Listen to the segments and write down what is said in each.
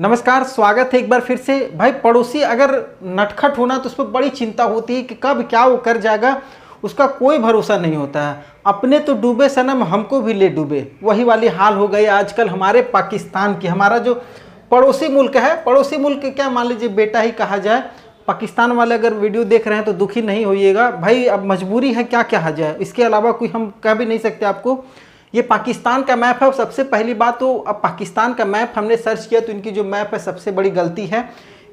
नमस्कार, स्वागत है एक बार फिर से। भाई पड़ोसी अगर नटखट होना तो उस पर बड़ी चिंता होती है कि कब क्या वो कर जाएगा, उसका कोई भरोसा नहीं होता है। अपने तो डूबे सनम हमको भी ले डूबे, वही वाली हाल हो गई आजकल हमारे पाकिस्तान की। हमारा जो पड़ोसी मुल्क है, पड़ोसी मुल्क क्या मान लीजिए बेटा ही कहा जाए। पाकिस्तान वाले अगर वीडियो देख रहे हैं तो दुखी नहीं होइएगा भाई, अब मजबूरी है, क्या कहा जाए, इसके अलावा कोई हम कह भी नहीं सकते आपको। ये पाकिस्तान का मैप है। सबसे पहली बात तो अब पाकिस्तान का मैप हमने सर्च किया तो इनकी जो मैप है सबसे बड़ी गलती है।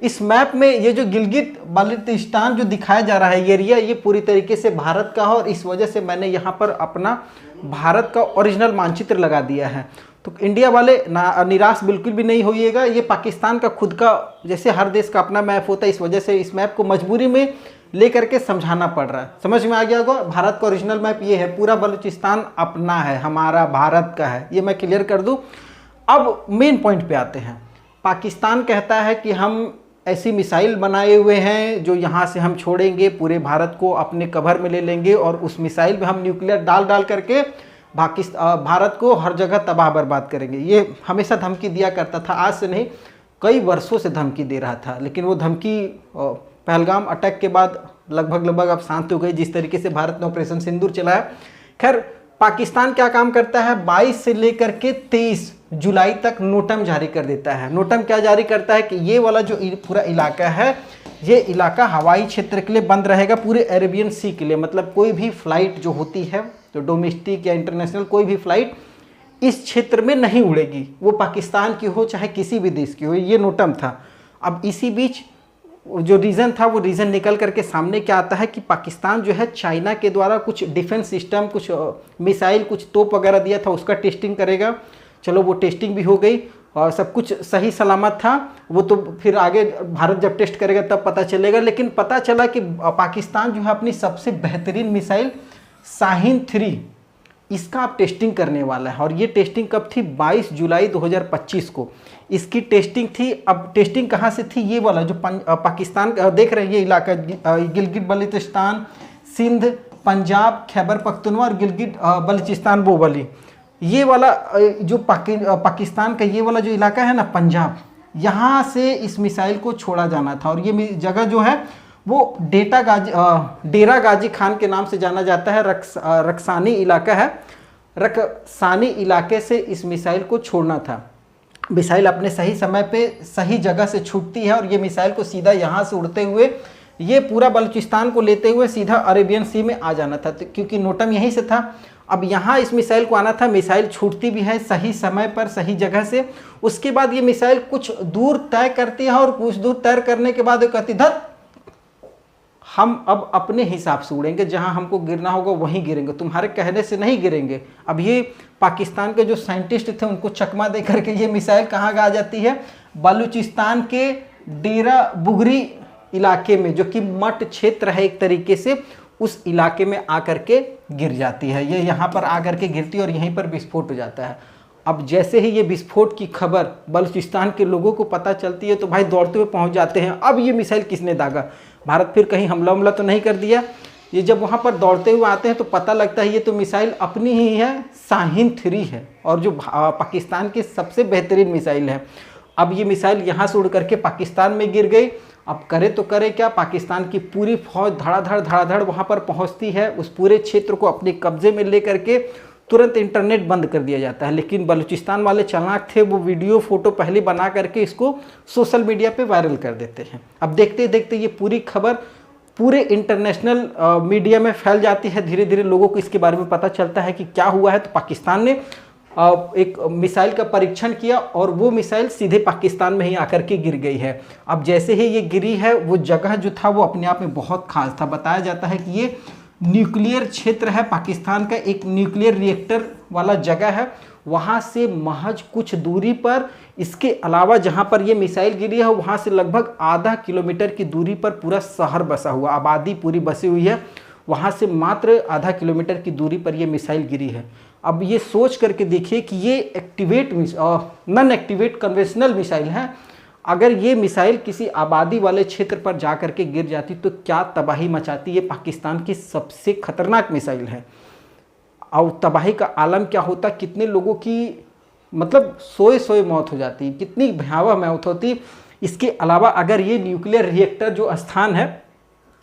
इस मैप में ये जो गिलगित बाल्टिस्तान जो दिखाया जा रहा है एरिया, ये पूरी तरीके से भारत का है और इस वजह से मैंने यहाँ पर अपना भारत का ओरिजिनल मानचित्र लगा दिया है। तो इंडिया वाले निराश बिल्कुल भी नहीं होइएगा। ये पाकिस्तान का खुद का, जैसे हर देश का अपना मैप होता है, इस वजह से इस मैप को मजबूरी में लेकर के समझाना पड़ रहा है। समझ में आ गया होगा। भारत का ओरिजिनल मैप ये है, पूरा बलूचिस्तान अपना है, हमारा भारत का है, ये मैं क्लियर कर दूं। अब मेन पॉइंट पे आते हैं। पाकिस्तान कहता है कि हम ऐसी मिसाइल बनाए हुए हैं जो यहाँ से हम छोड़ेंगे, पूरे भारत को अपने कवर में ले लेंगे और उस मिसाइल में हम न्यूक्लियर डाल करके भारत को हर जगह तबाह बर्बाद करेंगे। ये हमेशा धमकी दिया करता था, आज से नहीं कई वर्षों से धमकी दे रहा था। लेकिन वो धमकी पहलगाम अटैक के बाद लगभग अब शांत हो गई, जिस तरीके से भारत ने ऑपरेशन सिंदूर चलाया। खैर, पाकिस्तान क्या काम करता है, 22 से लेकर के 23 जुलाई तक नोटम जारी कर देता है। नोटम क्या जारी करता है कि ये वाला जो पूरा इलाका है, ये इलाका हवाई क्षेत्र के लिए बंद रहेगा, पूरे अरेबियन सी के लिए। मतलब कोई भी फ्लाइट जो होती है, तो डोमेस्टिक या इंटरनेशनल कोई भी फ्लाइट इस क्षेत्र में नहीं उड़ेगी, वो पाकिस्तान की हो चाहे किसी भी देश की हो। ये नोटम था। अब इसी बीच जो रीज़न था, वो रीज़न निकल करके सामने क्या आता है कि पाकिस्तान जो है चाइना के द्वारा कुछ डिफेंस सिस्टम, कुछ मिसाइल, कुछ तोप वगैरह दिया था, उसका टेस्टिंग करेगा। चलो वो टेस्टिंग भी हो गई और सब कुछ सही सलामत था। वो तो फिर आगे भारत जब टेस्ट करेगा तब पता चलेगा। लेकिन पता चला कि पाकिस्तान जो है अपनी सबसे बेहतरीन मिसाइल शाहीन 3 इसका अब टेस्टिंग करने वाला है। और ये टेस्टिंग कब थी, 22 जुलाई 2025 को इसकी टेस्टिंग थी। अब टेस्टिंग कहाँ से थी, ये वाला जो पाकिस्तान देख रहे हैं, ये इलाका गिलगित बल्तिस्तान, सिंध, पंजाब, खैबर पख्तूनख्वा और गिलगित बल्तिस्तान, वो वाली ये वाला जो पाकिस्तान का ये वाला जो इलाका है ना, पंजाब, यहाँ से इस मिसाइल को छोड़ा जाना था। और ये जगह जो है वो डेरा गाजी खान के नाम से जाना जाता है। रक्सानी इलाका है। रक्सानी इलाके से इस मिसाइल को छोड़ना था। मिसाइल अपने सही समय पे सही जगह से छूटती है और ये मिसाइल को सीधा यहाँ से उड़ते हुए ये पूरा बलूचिस्तान को लेते हुए सीधा अरेबियन सी में आ जाना था, क्योंकि नोटम यहीं से था। अब यहाँ इस मिसाइल को आना था। मिसाइल छूटती भी है सही समय पर सही जगह से। उसके बाद ये मिसाइल कुछ दूर तय करती है और कुछ दूर तय करने के बाद कहती धत, हम अब अपने हिसाब से उड़ेंगे, जहां हमको गिरना होगा वहीं गिरेंगे, तुम्हारे कहने से नहीं गिरेंगे। अब ये पाकिस्तान के जो साइंटिस्ट थे उनको चकमा दे करके ये मिसाइल कहाँ आ जाती है, बलूचिस्तान के डेरा बुगरी इलाके में, जो कि मठ क्षेत्र है एक तरीके से, उस इलाके में आकर के गिर जाती है। ये यहाँ पर आकर के गिरती है और यहीं पर विस्फोट हो जाता है। अब जैसे ही ये विस्फोट की खबर बलूचिस्तान के लोगों को पता चलती है तो भाई दौड़ते हुए पहुँच जाते हैं। अब ये मिसाइल किसने दागा, भारत फिर कहीं हमला तो नहीं कर दिया। ये जब वहाँ पर दौड़ते हुए आते हैं तो पता लगता है ये तो मिसाइल अपनी ही है, शाहीन 3 है, और जो पाकिस्तान की सबसे बेहतरीन मिसाइल है। अब ये मिसाइल यहाँ से उड़ करके पाकिस्तान में गिर गई। अब करे तो करे क्या, पाकिस्तान की पूरी फौज धड़ाधड़ वहाँ पर पहुँचती है। उस पूरे क्षेत्र को अपने कब्जे में ले करके तुरंत इंटरनेट बंद कर दिया जाता है। लेकिन बलूचिस्तान वाले चालाक थे, वो वीडियो फोटो पहले बना करके इसको सोशल मीडिया पे वायरल कर देते हैं। अब देखते देखते ये पूरी खबर पूरे इंटरनेशनल मीडिया में फैल जाती है। धीरे धीरे लोगों को इसके बारे में पता चलता है कि क्या हुआ है। तो पाकिस्तान ने एक मिसाइल का परीक्षण किया और वो मिसाइल सीधे पाकिस्तान में ही आकर के गिर गई है। अब जैसे ही ये गिरी है, वो जगह जो था वो अपने आप में बहुत खास था। बताया जाता है कि ये न्यूक्लियर क्षेत्र है पाकिस्तान का, एक न्यूक्लियर रिएक्टर वाला जगह है। वहाँ से महज कुछ दूरी पर, इसके अलावा जहाँ पर ये मिसाइल गिरी है वहाँ से लगभग आधा किलोमीटर की दूरी पर पूरा शहर बसा हुआ, आबादी पूरी बसी हुई है। वहाँ से मात्र आधा किलोमीटर की दूरी पर ये मिसाइल गिरी है। अब ये सोच करके देखिए कि ये नॉन एक्टिवेट कन्वेंशनल मिसाइल है। अगर ये मिसाइल किसी आबादी वाले क्षेत्र पर जा कर के गिर जाती तो क्या तबाही मचाती। ये पाकिस्तान की सबसे खतरनाक मिसाइल है और तबाही का आलम क्या होता, कितने लोगों की मतलब सोए सोए मौत हो जाती, कितनी भयावह मौत होती। इसके अलावा अगर ये न्यूक्लियर रिएक्टर जो स्थान है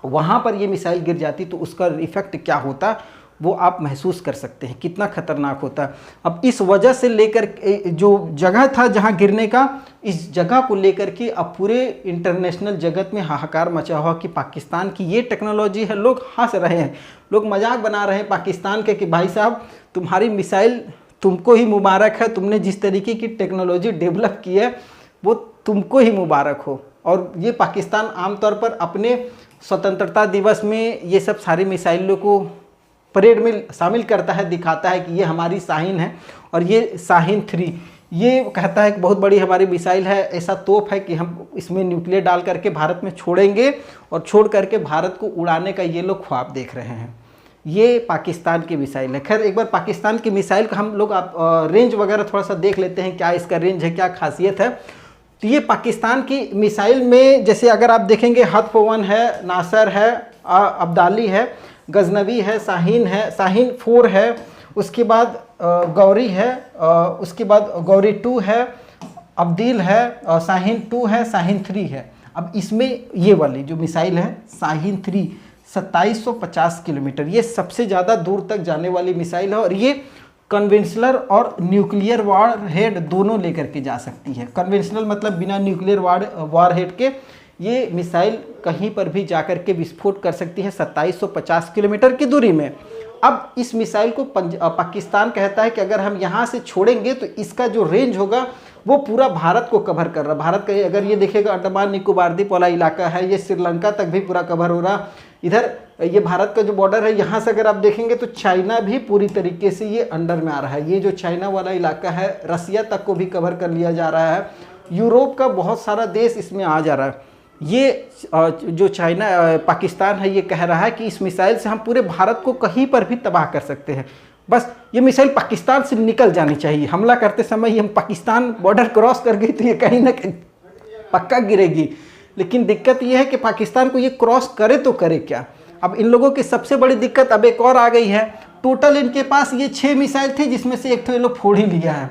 वहाँ पर ये मिसाइल गिर जाती तो उसका इफ़ेक्ट क्या होता वो आप महसूस कर सकते हैं, कितना खतरनाक होता। अब इस वजह से लेकर जो जगह था जहाँ गिरने का, इस जगह को लेकर के अब पूरे इंटरनेशनल जगत में हाहाकार मचा हुआ कि पाकिस्तान की ये टेक्नोलॉजी है। लोग हंस रहे हैं, लोग मजाक बना रहे हैं पाकिस्तान के कि भाई साहब तुम्हारी मिसाइल तुमको ही मुबारक है, तुमने जिस तरीके की टेक्नोलॉजी डेवलप की है वो तुमको ही मुबारक हो। और ये पाकिस्तान आमतौर पर अपने स्वतंत्रता दिवस में ये सब सारी मिसाइलों को परेड में शामिल करता है, दिखाता है कि ये हमारी शाहीन है और ये शाहीन 3, ये कहता है कि बहुत बड़ी हमारी मिसाइल है, ऐसा तोप है कि हम इसमें न्यूक्लियर डाल करके भारत में छोड़ेंगे और छोड़ करके भारत को उड़ाने का ये लोग ख्वाब देख रहे हैं। ये पाकिस्तान की मिसाइल है। खैर एक बार पाकिस्तान की मिसाइल का हम लोग रेंज वगैरह थोड़ा सा देख लेते हैं, क्या इसका रेंज है, क्या खासियत है। तो ये पाकिस्तान की मिसाइल में जैसे अगर आप देखेंगे हथफ-1 है, नासर है, अब्दाली है, गजनवी है, शाहीन 4 है, उसके बाद गौरी है, उसके बाद गौरी 2 है, अब्दील है, शाहीन 2 है, शाहीन 3 है। अब इसमें ये वाली जो मिसाइल है शाहीन 3 2750 किलोमीटर, ये सबसे ज़्यादा दूर तक जाने वाली मिसाइल है और ये कन्वेंशनल और न्यूक्लियर वार हेड दोनों लेकर के जा सकती है। कन्वेंशनल मतलब बिना न्यूक्लियर वार हेड के ये मिसाइल कहीं पर भी जाकर के विस्फोट कर सकती है 2750 किलोमीटर की दूरी में। अब इस मिसाइल को पाकिस्तान कहता है कि अगर हम यहाँ से छोड़ेंगे तो इसका जो रेंज होगा वो पूरा भारत को कवर कर रहा है। भारत का अगर ये देखेगा अंडमान निकोबार द्वीप वाला इलाका है, ये श्रीलंका तक भी पूरा कवर हो रहा। इधर ये भारत का जो बॉर्डर है यहाँ से अगर आप देखेंगे तो चाइना भी पूरी तरीके से ये अंडर में आ रहा है। ये जो चाइना वाला इलाका है रसिया तक को भी कवर कर लिया जा रहा है, यूरोप का बहुत सारा देश इसमें आ जा रहा है। ये जो चाइना पाकिस्तान है ये कह रहा है कि इस मिसाइल से हम पूरे भारत को कहीं पर भी तबाह कर सकते हैं, बस ये मिसाइल पाकिस्तान से निकल जानी चाहिए। हमला करते समय ही हम पाकिस्तान बॉर्डर क्रॉस कर गई तो ये कहीं ना कहीं पक्का गिरेगी। लेकिन दिक्कत ये है कि पाकिस्तान को ये क्रॉस करे तो करे क्या। अब इन लोगों की सबसे बड़ी दिक्कत अब एक और आ गई है। टोटल इनके पास ये 6 मिसाइल थी जिसमें से एक तो ये लोग फोड़ ही लिया है।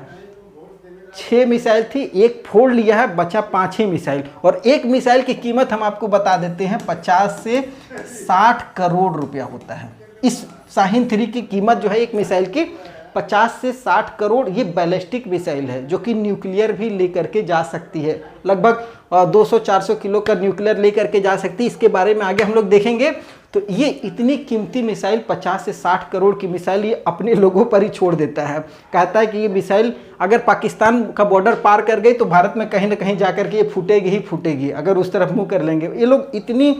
6 मिसाइल थी, एक फोड़ लिया है, बचा 5 ही मिसाइल। और एक मिसाइल की कीमत हम आपको बता देते हैं 50 से 60 करोड़ रुपया होता है। इस शाहीन 3 की कीमत जो है एक मिसाइल की 50 से 60 करोड़। ये बैलिस्टिक मिसाइल है जो कि न्यूक्लियर भी लेकर के जा सकती है, लगभग 200-400 किलो का न्यूक्लियर लेकर के जा सकती है। इसके बारे में आगे हम लोग देखेंगे। तो ये इतनी कीमती मिसाइल 50 से 60 करोड़ की मिसाइल ये अपने लोगों पर ही छोड़ देता है। कहता है कि ये मिसाइल अगर पाकिस्तान का बॉर्डर पार कर गई तो भारत में कहीं ना कहीं जाकर के ये फूटेगी ही फूटेगी अगर उस तरफ मुँह कर लेंगे। ये लोग इतनी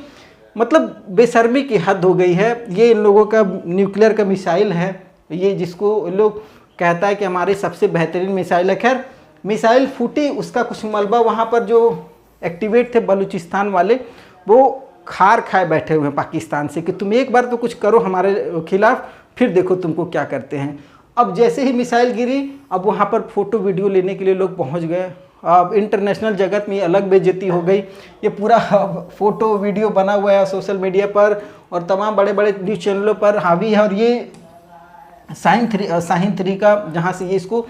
मतलब बेशर्मी की हद हो गई है। ये इन लोगों का न्यूक्लियर का मिसाइल है, ये जिसको लोग कहता है कि हमारी सबसे बेहतरीन मिसाइल है। खैर मिसाइल फूटी, उसका कुछ मलबा वहाँ पर जो एक्टिवेट थे बलूचिस्तान वाले वो खार खाए बैठे हुए हैं पाकिस्तान से कि तुम एक बार तो कुछ करो हमारे खिलाफ, फिर देखो तुमको क्या करते हैं। अब जैसे ही मिसाइल गिरी अब वहाँ पर फ़ोटो वीडियो लेने के लिए लोग पहुँच गए। अब इंटरनेशनल जगत में अलग बेइज्जती हो गई। ये पूरा फ़ोटो वीडियो बना हुआ है सोशल मीडिया पर और तमाम बड़े बड़े न्यूज़ चैनलों पर हावी है। और ये शाहीन 3 का जहाँ से ये इसको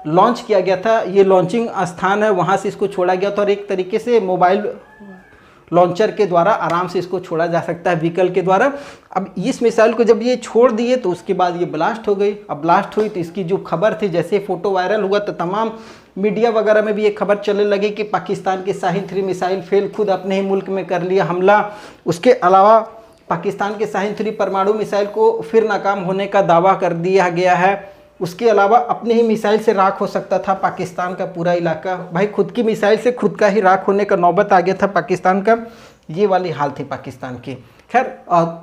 लॉन्च किया गया था, ये लॉन्चिंग स्थान है, वहाँ से इसको छोड़ा गया था। और एक तरीके से मोबाइल लॉन्चर के द्वारा आराम से इसको छोड़ा जा सकता है, व्हीकल के द्वारा। अब इस मिसाइल को जब ये छोड़ दिए तो उसके बाद ये ब्लास्ट हो गई। अब ब्लास्ट हुई तो इसकी जो खबर थी, जैसे फ़ोटो वायरल हुआ तो तमाम मीडिया वगैरह में भी ये खबर चलने लगी कि पाकिस्तान की शाहीन 3 मिसाइल फेल, खुद अपने ही मुल्क में कर लिया हमला। उसके अलावा पाकिस्तान के शाहीन 3 परमाणु मिसाइल को फिर नाकाम होने का दावा कर दिया गया है। उसके अलावा अपने ही मिसाइल से राख हो सकता था पाकिस्तान का पूरा इलाका। भाई खुद की मिसाइल से खुद का ही राख होने का नौबत आ गया था पाकिस्तान का। ये वाली हाल थी पाकिस्तान की। खैर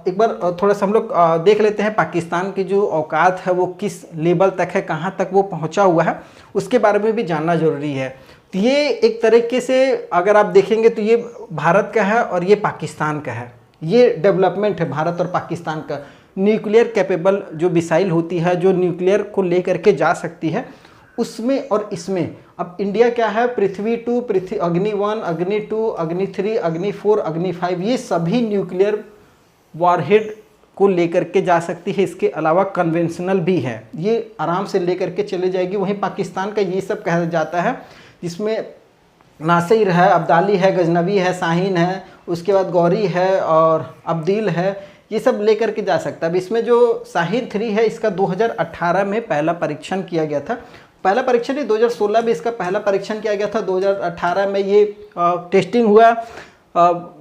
एक बार थोड़ा सा हम लोग देख लेते हैं पाकिस्तान की जो औकात है वो किस लेवल तक है, कहाँ तक वो पहुँचा हुआ है, उसके बारे में भी जानना ज़रूरी है। तो ये एक तरीके से अगर आप देखेंगे तो ये भारत का है और ये पाकिस्तान का है। ये डेवलपमेंट है भारत और पाकिस्तान का। न्यूक्लियर कैपेबल जो मिसाइल होती है, जो न्यूक्लियर को लेकर के जा सकती है, उसमें और इसमें अब इंडिया क्या है, पृथ्वी 2, अग्नि 1, अग्नि 2, अग्नि 3, अग्नि 4, अग्नि 5, ये सभी न्यूक्लियर वारहेड को लेकर के जा सकती है। इसके अलावा कन्वेंशनल भी है, ये आराम से लेकर के चले जाएगी। वहीं पाकिस्तान का ये सब कहा जाता है, जिसमें नासिर है, अब्दाली है, गजनवी है, शाहीन है, उसके बाद गौरी है और अब्दील है, ये सब लेकर के जा सकता है। अब इसमें जो शाहीन 3 है, इसका 2018 में पहला परीक्षण किया गया था। पहला परीक्षण ही 2016 में इसका पहला परीक्षण किया गया था, 2018 में ये टेस्टिंग हुआ,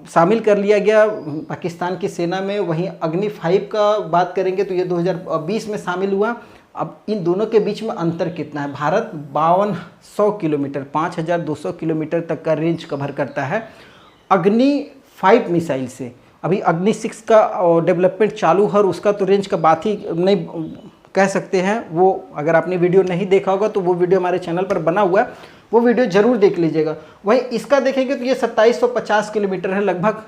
शामिल कर लिया गया पाकिस्तान की सेना में। वहीं अग्नि 5 का बात करेंगे तो ये 2020 में शामिल हुआ। अब इन दोनों के बीच में अंतर कितना है? भारत 5200 किलोमीटर 5200 किलोमीटर तक का रेंज कवर करता है अग्नि 5 मिसाइल से। अभी अग्नि 6 का डेवलपमेंट चालू है और उसका तो रेंज का बात ही नहीं कह सकते हैं। वो अगर आपने वीडियो नहीं देखा होगा तो वो वीडियो हमारे चैनल पर बना हुआ है, वो वीडियो जरूर देख लीजिएगा। वहीं इसका देखेंगे तो ये 2750 किलोमीटर है, लगभग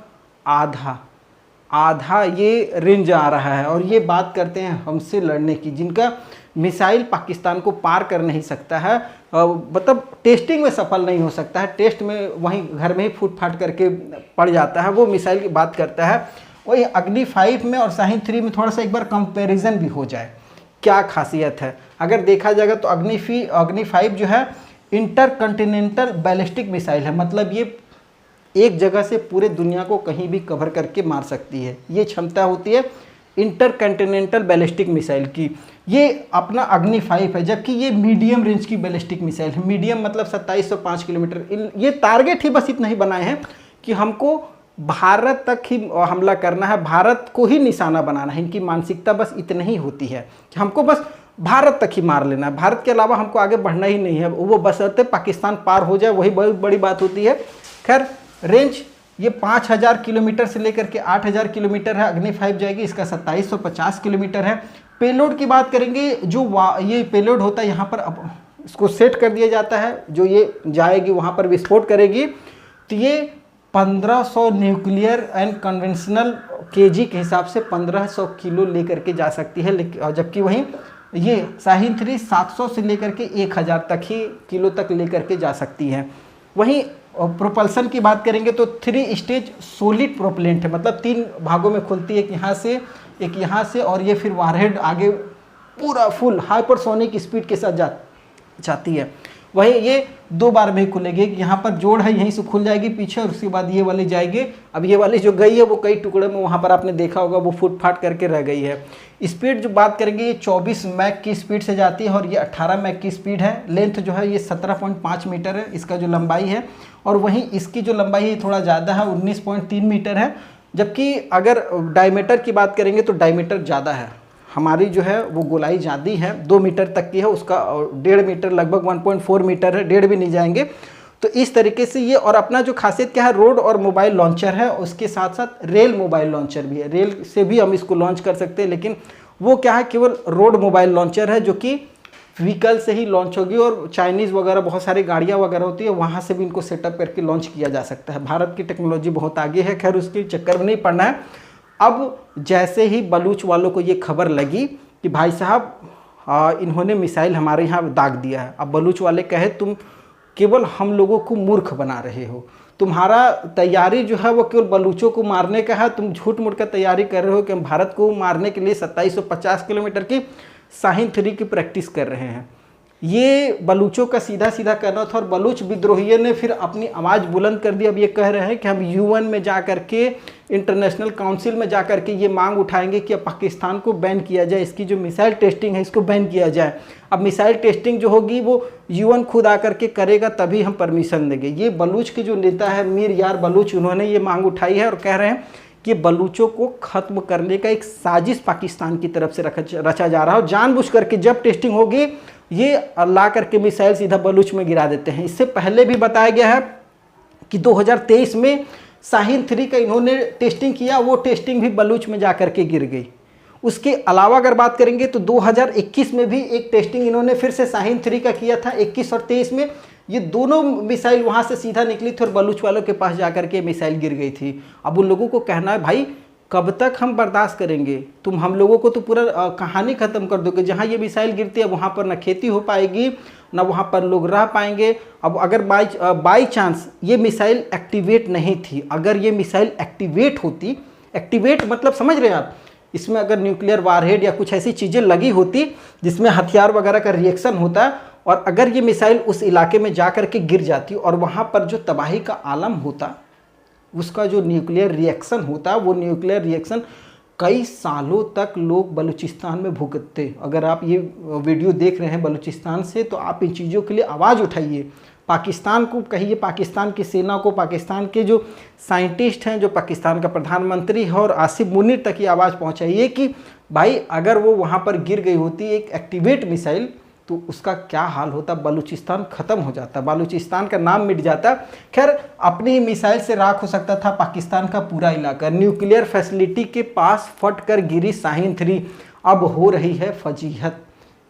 आधा ये रेंज आ रहा है। और ये बात करते हैं हमसे लड़ने की, जिनका मिसाइल पाकिस्तान को पार कर नहीं सकता है, मतलब टेस्टिंग में सफल नहीं हो सकता है, टेस्ट में वहीं घर में ही फूट फाट करके पड़ जाता है, वो मिसाइल की बात करता है। वही अग्नि 5 में और शाहीन 3 में थोड़ा सा एक बार कंपैरिजन भी हो जाए, क्या खासियत है अगर देखा जाएगा तो अग्नि 5 जो है इंटरकंटिनेंटल बैलिस्टिक मिसाइल है, मतलब ये एक जगह से पूरे दुनिया को कहीं भी कवर करके मार सकती है, ये क्षमता होती है इंटरकंटिनेंटल बैलिस्टिक मिसाइल की। ये अपना अग्नि 5 है, जबकि ये मीडियम रेंज की बैलिस्टिक मिसाइल है। मीडियम मतलब 2705 किलोमीटर। ये टारगेट ही बस इतना ही बनाए हैं कि हमको भारत तक ही हमला करना है, भारत को ही निशाना बनाना है। इनकी मानसिकता बस इतनी ही होती है कि हमको बस भारत तक ही मार लेना है, भारत के अलावा हमको आगे बढ़ना ही नहीं है। वो बशर्ते पाकिस्तान पार हो जाए, वही बहुत बड़ी बात होती है। खैर रेंज ये 5000 किलोमीटर से लेकर के 8000 किलोमीटर है, अग्नि 5 जाएगी, इसका 2750 किलोमीटर है। पेलोड की बात करेंगे, जो ये पेलोड होता है यहाँ पर अब इसको सेट कर दिया जाता है, जो ये जाएगी वहाँ पर विस्फोट करेगी, तो ये 1500 न्यूक्लियर एंड कन्वेंशनल केजी के हिसाब से 1500 किलो लेकर के जा सकती है। जबकि वहीं ये शाहीन 3 700 से लेकर के 1000 तक ही किलो तक लेकर के जा सकती है। वहीं प्रोपल्सन की बात करेंगे तो 3 स्टेज सॉलिड प्रोपेलेंट है, मतलब 3 भागों में खुलती है, एक यहाँ से और ये फिर वारहेड आगे पूरा फुल हाइपरसोनिक स्पीड के साथ जाती है। वही ये 2 बार में खुलेगी, यहाँ पर जोड़ है यहीं से खुल जाएगी पीछे और उसके बाद ये वाली जाएगी। अब ये वाली जो गई है वो कई टुकड़े में वहाँ पर आपने देखा होगा वो फूट फाट करके रह गई है। स्पीड जो बात करेंगे ये 24 मैक की स्पीड से जाती है और ये 18 मैक की स्पीड है। लेंथ जो है ये 17.5 मीटर है, इसका जो लंबाई है, और वहीं इसकी जो लंबाई है थोड़ा ज़्यादा है, 19.3 मीटर है। जबकि अगर डायमीटर की बात करेंगे तो डायमीटर ज़्यादा है, हमारी जो है वो गोलाई ज़्यादा है, 2 मीटर तक की है, उसका 1.5 मीटर लगभग 1.4 मीटर है, 1.5 भी नहीं जाएंगे। तो इस तरीके से ये, और अपना जो खासियत क्या है, रोड और मोबाइल लॉन्चर है, उसके साथ साथ रेल मोबाइल लॉन्चर भी है। रेल से भी हम इसको लॉन्च कर सकते हैं, लेकिन वो क्या है, केवल रोड मोबाइल लॉन्चर है, जो कि व्हीकल से ही लॉन्च होगी। और चाइनीज़ वगैरह बहुत सारी गाड़ियाँ वगैरह होती है, वहाँ से भी इनको सेटअप करके लॉन्च किया जा सकता है। भारत की टेक्नोलॉजी बहुत आगे है, खैर उसके चक्कर में नहीं पड़ना है। अब जैसे ही बलूच वालों को ये खबर लगी कि भाई साहब इन्होंने मिसाइल हमारे यहाँ दाग दिया है, अब बलूच वाले कहे तुम केवल हम लोगों को मूर्ख बना रहे हो, तुम्हारा तैयारी जो है वो केवल बलूचों को मारने का है, तुम झूठ मूठ का तैयारी कर रहे हो कि हम भारत को मारने के लिए 2750 किलोमीटर की शाहीन 3 की प्रैक्टिस कर रहे हैं। ये बलूचों का सीधा सीधा कहना था और बलूच विद्रोहियों ने फिर अपनी आवाज़ बुलंद कर दी। अब ये कह रहे हैं कि हम यूएन में जा कर के, इंटरनेशनल काउंसिल में जा कर के ये मांग उठाएंगे कि अब पाकिस्तान को बैन किया जाए, इसकी जो मिसाइल टेस्टिंग है इसको बैन किया जाए। अब मिसाइल टेस्टिंग जो होगी वो यूएन खुद आकर के करेगा, तभी हम परमिशन देंगे। ये बलूच के जो नेता है मीर यार बलूच, उन्होंने ये मांग उठाई है और कह रहे हैं कि बलूचों को ख़त्म करने का एक साजिश पाकिस्तान की तरफ से रचा जा रहा है। जानबूझ करके जब टेस्टिंग होगी ये ला करके मिसाइल सीधा बलूच में गिरा देते हैं। इससे पहले भी बताया गया है कि 2023 में शाहीन 3 का इन्होंने टेस्टिंग किया, वो टेस्टिंग भी बलूच में जा करके गिर गई। उसके अलावा अगर बात करेंगे तो 2021 में भी एक टेस्टिंग इन्होंने फिर से शाहीन 3 का किया था, 21 और 23 में। ये दोनों मिसाइल वहाँ से सीधा निकली थी और बलूच वालों के पास जाकर के मिसाइल गिर गई थी। अब उन लोगों को कहना है भाई कब तक हम बर्दाश्त करेंगे, तुम हम लोगों को तो पूरा कहानी ख़त्म कर दोगे। जहाँ ये मिसाइल गिरती है वहाँ पर ना खेती हो पाएगी, ना वहाँ पर लोग रह पाएंगे। अब अगर बाई चांस ये मिसाइल एक्टिवेट नहीं थी, अगर ये मिसाइल एक्टिवेट होती, एक्टिवेट मतलब समझ रहे हैं आप, इसमें अगर न्यूक्लियर वारहेड या कुछ ऐसी चीज़ें लगी होती जिसमें हथियार वगैरह का रिएक्शन होता, और अगर ये मिसाइल उस इलाके में जा कर के गिर जाती और वहाँ पर जो तबाही का आलम होता, उसका जो न्यूक्लियर रिएक्शन होता, वो न्यूक्लियर रिएक्शन कई सालों तक लोग बलूचिस्तान में भुगतते। अगर आप ये वीडियो देख रहे हैं बलूचिस्तान से, तो आप इन चीज़ों के लिए आवाज़ उठाइए, पाकिस्तान को कहिए, पाकिस्तान की सेना को, पाकिस्तान के जो साइंटिस्ट हैं, जो पाकिस्तान का प्रधानमंत्री है, और आसिफ मुनीर तक ये आवाज़ पहुंचाइए कि भाई अगर वो वहाँ पर गिर गई होती एक एक्टिवेट मिसाइल, तो उसका क्या हाल होता, बलूचिस्तान ख़त्म हो जाता, बलूचिस्तान का नाम मिट जाता। खैर, अपनी मिसाइल से राख हो सकता था पाकिस्तान का पूरा इलाका। न्यूक्लियर फैसिलिटी के पास फट कर गिरी शाहीन 3, अब हो रही है फजीहत,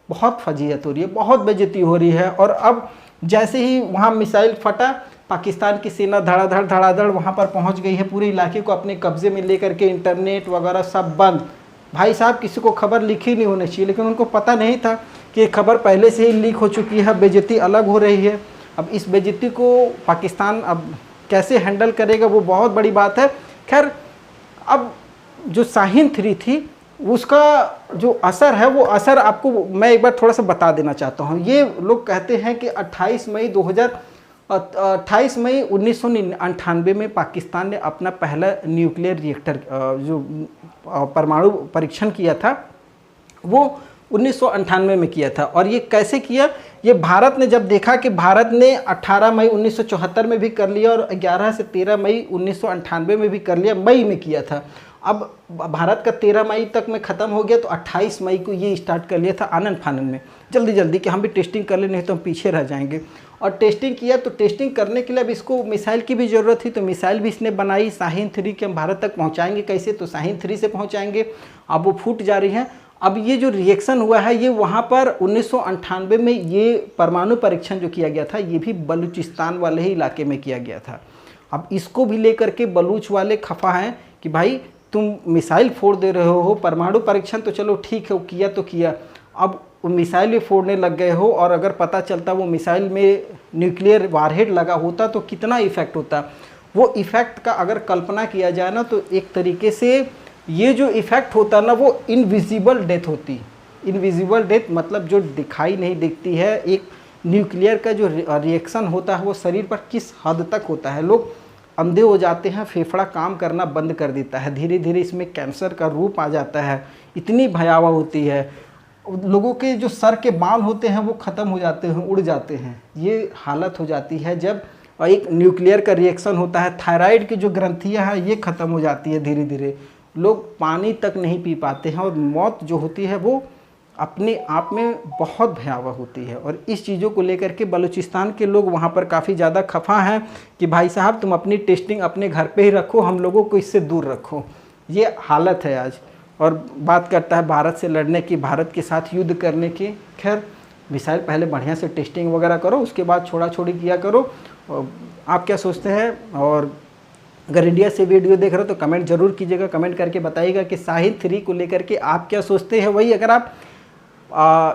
बहुत फजीहत हो रही है, बहुत बेइज्जती हो रही है। और अब जैसे ही वहाँ मिसाइल फटा, पाकिस्तान की सेना धड़ाधड़ वहाँ पर पहुँच गई है, पूरे इलाके को अपने कब्जे में लेकर के, इंटरनेट वगैरह सब बंद। भाई साहब, किसी को खबर लिखी नहीं होनी चाहिए, लेकिन उनको पता नहीं था कि ये खबर पहले से ही लीक हो चुकी है, बेइज्जती अलग हो रही है। अब इस बेइज्जती को पाकिस्तान अब कैसे हैंडल करेगा, वो बहुत बड़ी बात है। खैर, अब जो शाहीन 3 थी, उसका जो असर है, वो असर आपको मैं एक बार थोड़ा सा बता देना चाहता हूँ। ये लोग कहते हैं कि 28 मई 1998 में पाकिस्तान ने अपना पहला न्यूक्लियर रिएक्टर जो परमाणु परीक्षण किया था, वो 1998 में किया था। और ये कैसे किया, ये भारत ने जब देखा कि भारत ने 18 मई 1974 में भी कर लिया और 11 से 13 मई 1998 में भी कर लिया, मई में किया था। अब भारत का 13 मई तक में ख़त्म हो गया, तो 28 मई को ये स्टार्ट कर लिया था आनन फानन में, जल्दी कि हम भी टेस्टिंग कर ले, नहीं तो हम पीछे रह जाएंगे। और टेस्टिंग किया, तो टेस्टिंग करने के लिए अब इसको मिसाइल की भी ज़रूरत थी, तो मिसाइल भी इसने बनाई शाहीन 3 के। हम भारत तक पहुंचाएंगे कैसे, तो शाहीन 3 से पहुंचाएंगे। अब वो फूट जा रही है। अब ये जो रिएक्शन हुआ है, ये वहाँ पर 1998 में ये परमाणु परीक्षण जो किया गया था, ये भी बलूचिस्तान वाले ही इलाके में किया गया था। अब इसको भी लेकर के बलूच वाले खफा हैं कि भाई तुम मिसाइल फोड़ दे रहे हो, परमाणु परीक्षण तो चलो ठीक है, किया तो किया, अब मिसाइल भी फोड़ने लग गए हो। और अगर पता चलता वो मिसाइल में न्यूक्लियर वारहेड लगा होता तो कितना इफ़ेक्ट होता। वो इफ़ेक्ट का अगर कल्पना किया जाए ना, तो एक तरीके से ये जो इफ़ेक्ट होता ना, वो इनविजिबल डेथ होती। इनविजिबल डेथ मतलब जो दिखाई नहीं दिखती है। एक न्यूक्लियर का जो रिएक्शन होता है, वो शरीर पर किस हद तक होता है, लोग अंधे हो जाते हैं, फेफड़ा काम करना बंद कर देता है, धीरे धीरे इसमें कैंसर का रूप आ जाता है, इतनी भयावह होती है। लोगों के जो सर के बाल होते हैं वो ख़त्म हो जाते हैं, उड़ जाते हैं। ये हालत हो जाती है जब एक न्यूक्लियर का रिएक्शन होता है। थायराइड की जो ग्रंथियाँ हैं, ये ख़त्म हो जाती है धीरे धीरे, लोग पानी तक नहीं पी पाते हैं, और मौत जो होती है वो अपने आप में बहुत भयावह होती है। और इस चीज़ों को लेकर के बलूचिस्तान के लोग वहाँ पर काफ़ी ज़्यादा खफा हैं कि भाई साहब तुम अपनी टेस्टिंग अपने घर पे ही रखो, हम लोगों को इससे दूर रखो। ये हालत है आज। और बात करता है भारत से लड़ने की, भारत के साथ युद्ध करने की। खैर, मिसाइल पहले बढ़िया से टेस्टिंग वगैरह करो, उसके बाद छोड़ा छोड़ी किया करो। आप क्या सोचते हैं? और अगर इंडिया से वीडियो देख रहे हो तो कमेंट जरूर कीजिएगा, कमेंट करके बताइएगा कि शाहीन 3 को लेकर के आप क्या सोचते हैं। वही अगर आप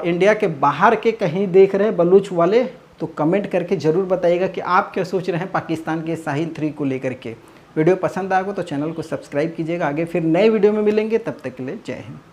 इंडिया के बाहर के कहीं देख रहे हैं बलूच वाले, तो कमेंट करके ज़रूर बताइएगा कि आप क्या सोच रहे हैं पाकिस्तान के शाहीन 3 को लेकर के। वीडियो पसंद आएगा तो चैनल को सब्सक्राइब कीजिएगा। आगे फिर नए वीडियो में मिलेंगे, तब तक के लिए जय हिंद।